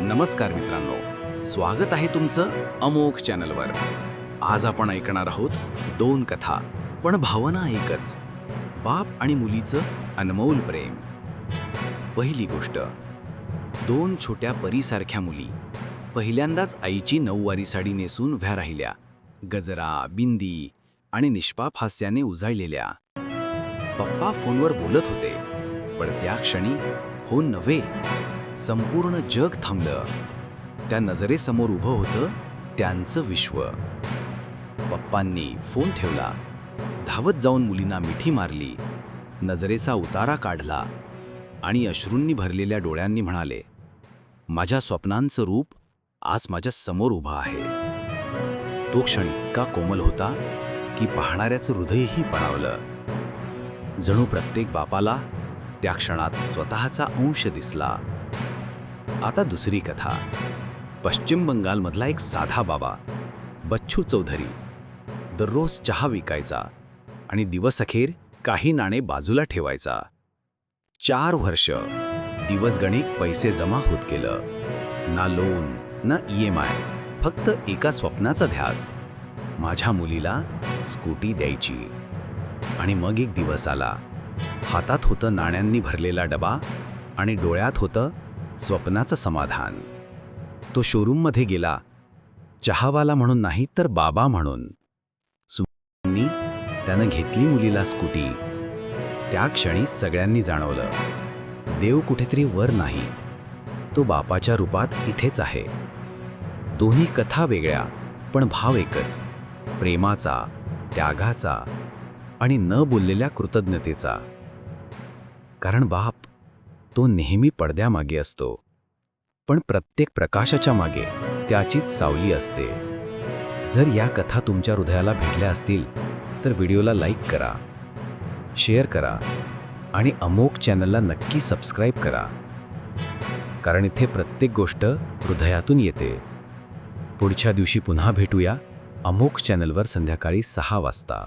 नमस्कार मित्रांनो, स्वागत आहे तुमचं अमोघ चॅनलवर. आज आपण ऐकणार आहोत दोन कथा, पण भावना एकच. बाप आणि मुलीचं अनमोल प्रेम. पहिली गोष्ट. दोन छोट्या परीसारख्या मुली पहिल्यांदाच आईची नऊवारी साडी नेसून उभ्या राहिल्या, गजरा, बिंदी आणि निष्पाप हास्याने उजाळलेल्या. पप्पा फोनवर बोलत होते, पण त्या क्षणी फोन नव्हे, संपूर्ण जग थांबलं. त्या नजरेसमोर उभं होतं त्यांचं विश्व. पप्पांनी फोन ठेवला, धावत जाऊन मुलींना मिठी मारली, नजरेचा उतारा काढला आणि अश्रूंनी भरलेल्या डोळ्यांनी म्हणाले, माझ्या स्वप्नांचं रूप आज माझ्या समोर उभं आहे. तो क्षण इतका कोमल होता की पाहणाऱ्याचं हृदयही पणावलं. जणू प्रत्येक बापाला त्या क्षणात स्वतःचा अंश दिसला. आता दुसरी कथा. पश्चिम बंगालमधला एक साधा बाबा, बच्चू चौधरी, दररोज चहा विकायचा आणि दिवसअखेर काही नाणे बाजूला ठेवायचा. 4 वर्ष दिवस गणित पैसे जमा होत गेलं. ना लोन ना EMI, फक्त एका स्वप्नाचा ध्यास, माझ्या मुलीला स्कूटी द्यायची. आणि मग एक दिवस आला. हातात होतं नाण्यांनी भरलेला डबा आणि डोळ्यात होतं स्वप्नाचं समाधान. तो शोरूममध्ये गेला, चहावाला म्हणून नाही तर बाबा म्हणून. सुमित्रांनी त्यानं घेतली मुलीला स्कूटी. त्या क्षणी सगळ्यांनी जाणवलं, देव कुठेतरी वर नाही, तो बापाच्या रूपात इथेच आहे. दोन्ही कथा वेगळ्या, पण भाव एकच, प्रेमाचा, त्यागाचा आणि न बोललेल्या कृतज्ञतेचा. कारण बाप तो नेहमी पडद्यामागे असतो, पण प्रत्येक प्रकाशाच्या मागे त्याचीच सावली असते. जर या कथा तुमच्या हृदयाला भिडल्या असतील तर व्हिडिओला लाईक करा, शेअर करा आणि अमोघ चॅनलला नक्की सबस्क्राईब करा, कारण इथे प्रत्येक गोष्ट हृदयातून येते. पुढच्या दिवशी पुन्हा भेटूया अमोघ चॅनलवर संध्याकाळी 6 वाजता.